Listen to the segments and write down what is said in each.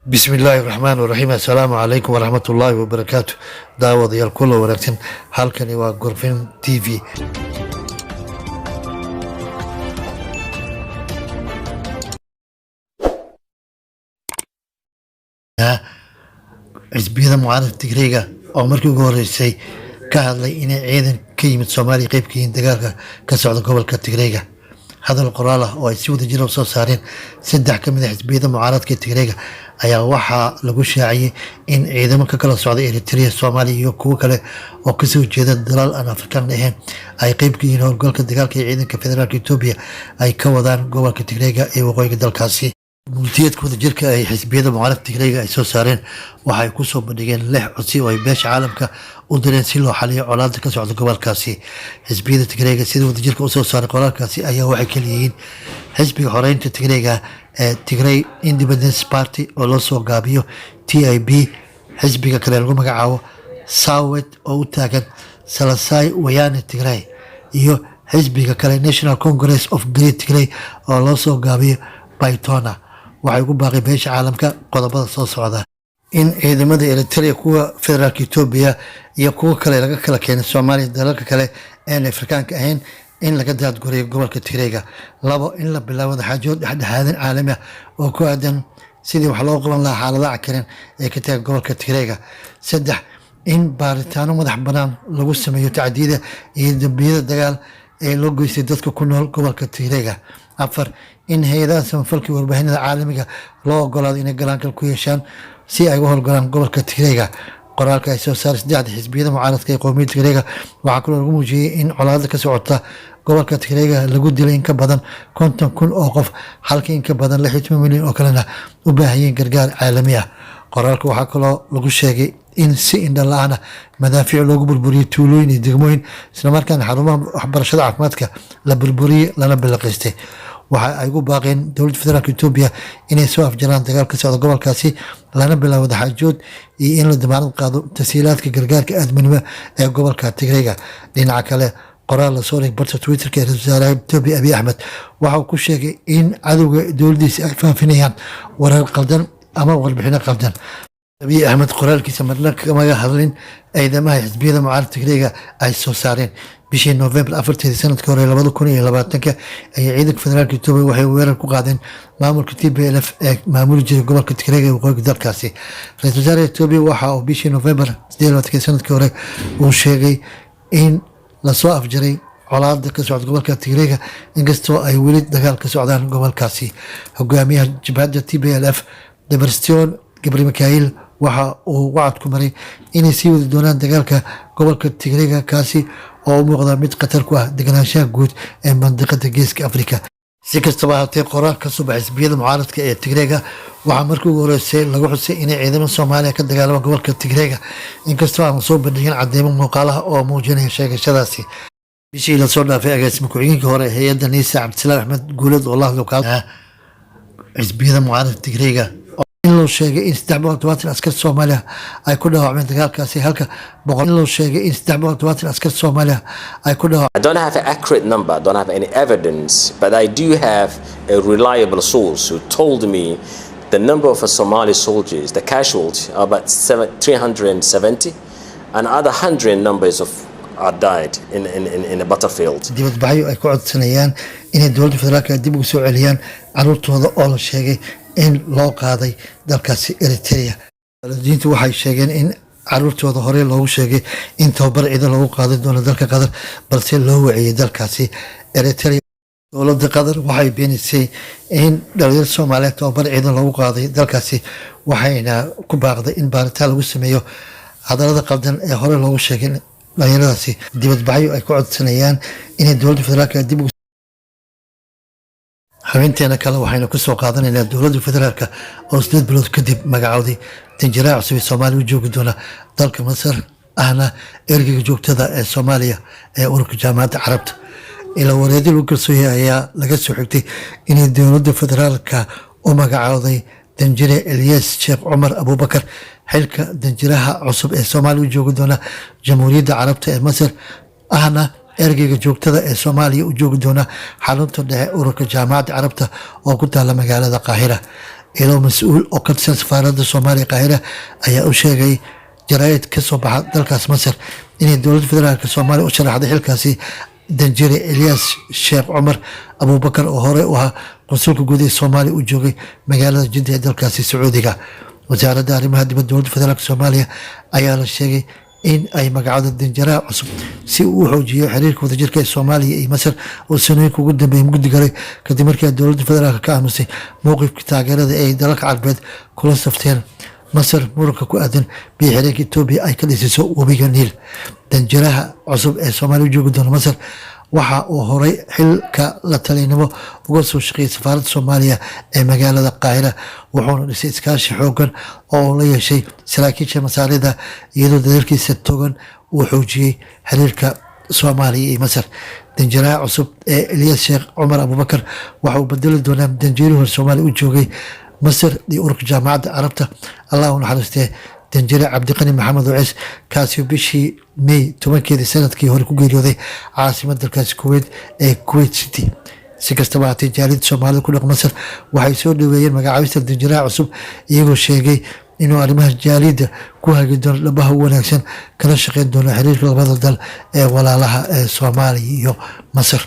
بسم الله الرحمن الرحيم السلام عليكم ورحمة الله وبركاته دعوة ديال كل ونكتن halkani waa Gorfin TV xisbiyada mucaaradka Tigreega oo markii ugu horeysay ka hadlay inay ciidan ka yimid Soomaaliya qayb ka yihiin dagaalka ka socda gobolka Tigreega hadal qoraal ah oo ay si wada jir ah soo saareen saddex ka mid ah xisbiyada mucaaradka Tigreega ayaa waxaa lagu shaaciyay in ciidamo ka kala socda Eritrea Soomaaliya iyo kuwa kale oo ka soo jeeda dalal aan Afrikaan ahayn ay qayb ka yihiin howlgalka dagaalka ee ciidanka federaalka Itoobiya ay ka wadaan gobolka Tigreega ee waqooyiga dalkaasi multiyadkooda jirka ay xisbiyada mucaaradka Tigreega ay soo saareen waxay ku soo bandhigeen lix codsi oo ay beesha caalamka u direen si loo xaliyo colaadda ka socda gobolkaasi xisbiyada Tigreega sida wada jirka u soo saaray qoraalkaasi ayaa waxay kala yihiin xisbiga xoreynta Tigreega ee Tigray Independence Party oo loo soo gaabiyo TIB xisbiga kale lagu magacaabo Sawet oo u taagan Salasai Wayane Tigray iyo xisbiga kale National Congress of Great Tigray oo loo soo gaabiyo Baytona waxay ugu baaqay beesha caalamka qodobada soo socda in ciidamada Eritrea kuwa federaalka Itoobiya iyo kuwa kale laga kala keenay Soomaaliya dalalka kale ee Afrikaanka ahayn in laga daadguriyo gobolka Tigreega labo in la bilaabo xaajood dhexdhexaadin caalami ah oo ku aadan sidii wax loo qaban lahaa xaaladaha cakiran ee ka taga gobolka Tigreega saddex in baaritaano madax banaan lagu sameeyo tacdiida iyo dambiyada dagaal ee loo geystay dadka ku nool gobolka Tigreega afar in hay'adaha samafalka warbaahinada caalamiga loo ogolaado inay galaangal ku yeeshaan si ay u howlgalaan gobolka Tigreega qoraalka ay soo saaray saddexda xisbiyada mucaaradka ee qowmiyadda Tigreega waxaa kaloo lagu muujiyay in colaadda ka socota gobolka Tigreega lagu dilay in ka badan 50,000 oo qof halkii in ka badan 60 milyan oo kalena u baahan yihiin gargaar caalami ah qoraalka waxaa kaloo lagu sheegay in si indha la'aan ah madaafiic loogu burburiyay tuulooyin iyo degmooyin isla markaana xarumaha waxbarashada caafimaadka la burburiyay lana bilaqaystay waxa ay ugu baaqeen dowladda federaalka Itoobiya inay soo afjaraan dagaal ka socda gobolkaasi lana bilaabo xaajood iyo in la damaanad qaado tasiilaadka gargaarka aadminimo ee gobolka Tigreega dhinaca kale qoraal la soo dhigay barta Twitter-ka ee ra'iisul wasaaraha Itoobiya Abiy Ahmed waxa uu ku sheegay in cadowga dowladdiisa ay faafinayaan warar qaldan ama warbixino qaldan Abiy Ahmed qoraalkiisa marna kama hadlin ciidamada xisbiyada mucaaradka Tigreega ay soo saareen bishii November 4 sanadkii hore 2020 ay ciidanka federaalka Itoobiya waxay weerar ku qaadeen maamulka TPLF ee maamul jiray gobolka Tigreega ee waqooyiga dalkaasi ra'iisul wasaaraha Itoobiya waxa uu bishii November 28 sanadkii hore uu sheegay in la soo afjaray colaadda ka socda gobolka Tigreega inkastoo ay weli dagaal ka socdaan gobolkaasi hogaamiyaha jabhadda TPLF Debretsion Gebremichael waxa uu wacd ku maray inay sii wadi doonaan dagaalka gobolka Tigreega kaasi oo u muuqda mid khatar ku ah deganaanshaha guud ee mandiqada geeska Afrika si kastaba haatee qoraal ka soo baxay xisbiyada mucaaradka ee Tigreega waxaa markii ugu horeysay lagu xusay inay ciidamada Soomaaliya ka dagaalama gobolka Tigreega inkastoo aan soo bandhigin cadeymo muuqaalaha oo muujinaya sheegashadaasi bishii la soo dhaafay agaasima ku-xigeenka hore hay'adda Niisa Cabdisalaam Axmed Guulad oo la hadlay xisbiyada mucaaradka Tigreega in loo sheegay in 320 askar Soomaaliya ay ku dhaawacmeen dagaalkaasi halka boqol in loo sheegay in 320 askar Soomaaliya ay ku dhaawacmeen I don't have an accurate number, I don't have any evidence, but I do have a reliable source who told me the number of Somali soldiers, the casualties, are about 370, and other 100 numbers of are died in a battlefield. dibadbaxyo ay ku codsanayaan inay dowladda federaalka dib ugu soo celiyaan caruurtooda oo la sheegay in loo qaaday dalkaasi Eritrea waalidiintu waxay sheegeen in caruurtooda hore loogu sheegay in tababar ciidan loogu qaaday doono dalka Qatar balse loo waciyay dalkaasi Eritrea dowladda Qatar waxay beenisay in dhalinyarada Soomaaliyeed tababar ciidan loogu qaaday dalkaasi waxayna ku baaqday in baaritaan lagu sameeyo hadallada qaldan ee hore loogu sheegay dhalinyaradaasi dibadbaxyo ay ku codsanayaan inay dowladda federaalka dib ugu xubinteena kale waxaynu ku soo qaadanaynaa dowladda federaalka oo 8 bilood kadib magacowday danjiraha cusub ee Soomaaliya u joogi doona dalka Masar ahna ergeyga joogtada ee Soomaaliya ee ururka jaamacadda Carabta ila wareedii lagu kalsoonyahay ayaa laga soo xigtay inay dowladda federaalka u magacowday danjire Ilyas Sheikh Umar Abubakar xilka danjiraha cusub ee Soomaaliya u joogi doona Jamhuuriyadda Carabta ee Masar ahna ergeyga joogtada ee Soomaaliya u joogi doona xarunta dhexe ururka jaamacadda Carabta oo ku taala magaalada Qaahira ilo mas-uul oo ka tirsan safaaradda Soomaaliya Qaahira ayaa u sheegay jaraa'id ka soo baxa dalkaas Masar inay dowladda federaalka Soomaaliya u sharaxday xilkaasi danjire Ilyas Sheekh Cumar Abubakar oo hore u ahaa consulka guud ee Soomaaliya u joogay magaalada Jidda ee dalkaasi Sacuudiga. wasaaradda arrimaha dibadda dowladda federaalka Soomaaliya ayaa la sheegay in ay magacowda danjiraha cusub si uu u xoojiyo xiriirka wadajirka ee Soomaaliya iyo Masar oo sanooyinka ugu dambeeyay mugdi galay kadib markii dowladda federaalka ka aamusay mowqifka taageerada ee dalalka Carbeed kula safteen Masar muranka ku aadan biyo-xireenka Itoobiya ay ka dhisiso webiga Niil. danjiraha cusub ee Soomaaliya u joogi doona Masar waxa uu horay xilka la talinimo uga soo shaqeeyay safaaradda Soomaaliya ee magaalada Qaahira wuxuuna dhisay iskaashi xoogan oo la yeeshay saraakiisha Masaarida iyadoo dadaalkiisa togan uu xoojiyay xiriirka Soomaaliya iyo Masar. danjiraha cusub ee Ilyas Sheekh Cumar Abubakar waxa uu bedeli doonaa danjirihii Soomaaliya u joogay Masar iyo ururka jaamacadda Carabta Allah u naxariistee danjire Cabdiqani Maxamed Waciis kaasi bishii May 10 sanadkii hore ku geeriyooday caasimadda dalkaasi Kuwait ee Kuwait City. si kastaba haatee jaaliyadda Soomaalida ku dhaqan Masar waxay soo dhaweeyeen magacaabista danjiraha cusub iyagoo sheegay inuu arrimaha jaaliyadda ku hagi doono dhabaha wanaagsan kala shaqeyn doono xiriirka labada dal ee walaalaha ee Soomaaliya iyo Masar.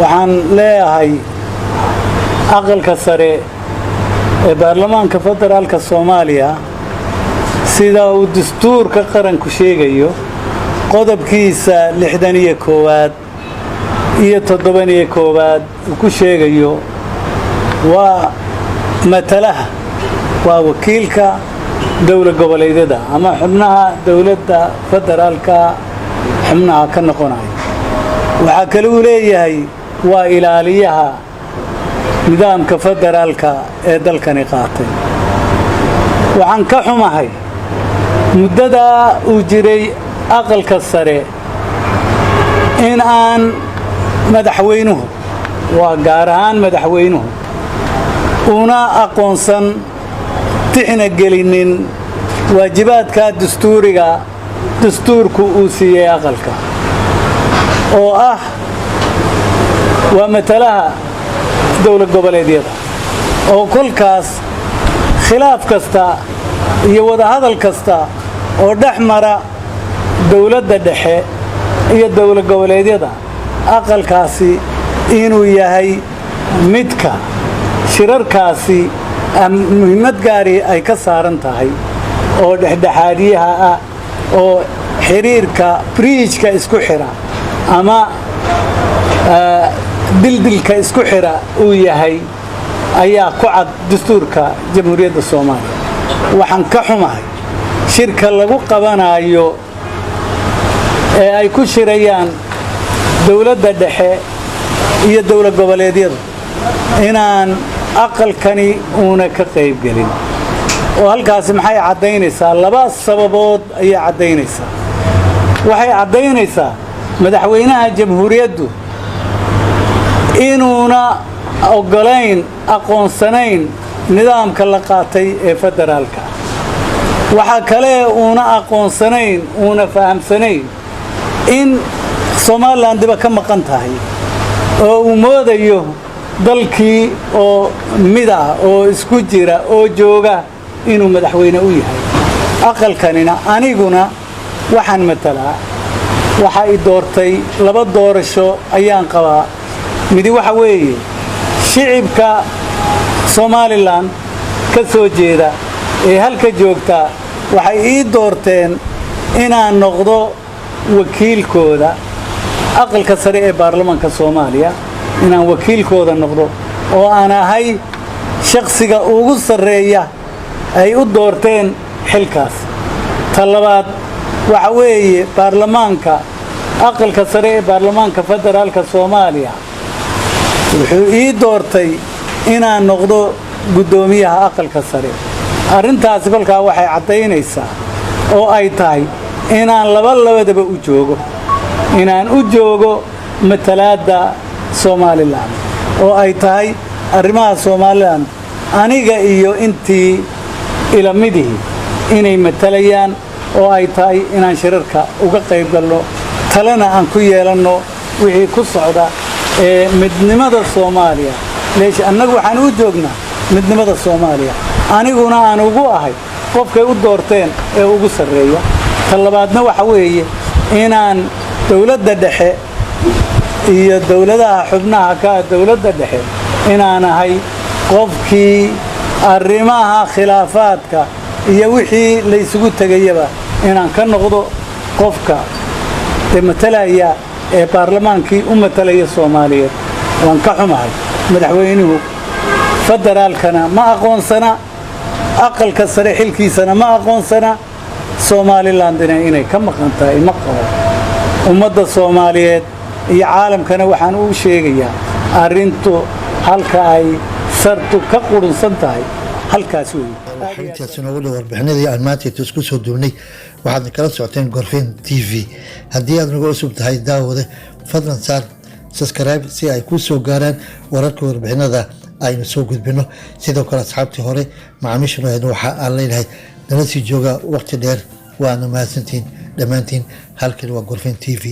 waxaan leeyahay aqalka sare ee baarlamaanka federaalka Soomaaliya sida uu dastuurka qaranku sheegayo qodobkiisa 61 iyo 71 uu ku sheegayo waa matalaha waa wakiilka dowlad goboleedyada ama xubnaha dowladda federaalka xubnaha ka noqonaya. waxa kale uu leeyahay waa ilaaliyaha nidaamka federaalka ee dalkani qaatay. waxaan ka xumahay muddada uu jiray aqalka sare in aan madaxweynuhu waa gaar ahaan madaxweynuhu una aqoonsan tixna gelinin waajibaadka dastuurku uu siiyay aqalka oo ah waa matalaha dowlad goboleedyada oo kolkaas khilaaf kasta iyo wada hadal kasta oo dhexmara dowladda dhexe iyo dowlad goboleedyada aqalkaasi inuu yahay midka shirarkaasi muhiimad gaari ay ka saaran tahay oo dhexdhexaadiyaha ah oo xiriirka bridge-ka isku xira ama dildilka isku xira uu yahay ayaa ku cad dastuurka jamhuuriyadda Soomaaliya. waxaan ka xumahay shirka lagu qabanayo ee ay ku shirayaan dowladda dhexe iyo dowlad goboleedyada inaan aqalkani uuna ka qayb gelin oo halkaasi maxay cadaynaysaa laba sababood ayaa cadaynaysaa. waxay cadaynaysaa madaxweynaha jamhuuriyaddu inuuna ogolayn aqoonsanayn nidaamka la qaatay ee federaalka. waxa kale uuna aqoonsanayn uuna fahamsanayn in Soomaaliland diba ka maqan tahay oo uu moodayo dalkii oo mid ah oo isku jira oo jooga inuu madaxweyne u yahay. aqalkanina aniguna waxaan matalaa waxa ay doortay laba doorasho ayaan qabaa. midi waxa weeye shicibka Soomaaliland ka soo jeeda ee halka joogta waxay ii doorteen inaan noqdo wakiilkooda aqalka sare ee baarlamaanka Soomaaliya inaan wakiilkooda noqdo oo aan ahay shakhsiga ugu sareeya ay u doorteen xilkaas. talabaad waxa weeye baarlamaanka aqalka sare ee baarlamaanka federaalka Soomaaliya wuxuu ii doortay inaan noqdo gudoomiyaha aqalka sare. arrintaasi kolkaa waxay cadaynaysaa oo ay tahay inaan labadaba u joogo inaan u joogo matalaadda Soomaaliland oo ay tahay arrimaha Soomaaliland aniga iyo intii ila midii inay matalayaan oo ay tahay inaan shirarka uga qayb galno talena aan ku yeelanno wixii ku socda ee midnimada Soomaaliya leesh annagu waxaan u joognaa midnimada Soomaaliya aniguna aan ugu ahay qofkay u doorteen ee ugu sareeya talabaadna waxa weeye inaan dawladda dhexe iyo dawladaha xubnaha ka dawladda dhexe inaan ahay qofkii arrimaha khilaafaadka iyo wixii la isugu tagayaba inaan ka noqdo qofka matalaya ee baarlamaankii u matalaya Soomaaliyeed waan ka xumahay madaxweynuhu federaalkana ma aqoonsana aqalka sare xilkiisana ma aqoonsana Somalilandina inay ka maqan tahay ma qabo ummadda Soomaaliyeed iyo caalamkana waxaan u sheegayaa arintu halka ay sartu ka qurunsan tahay halkaas weey xigtaas inoo dhawr bixinadii aan maanta isku soo duubnay waxaad kala socoteen Gorfin TV haddii aad nagu cusub tahay daawade fadlan saar subscribe si ay ku soo gaaraan wararka warbixinada aynu soo gudbino sidoo kale asxaabtii hore macaamiishuna waxa aan leeyahay nala sii jooga waqti dheer waana mahadsantiin dhammaantiin halkan waa Gorfin TV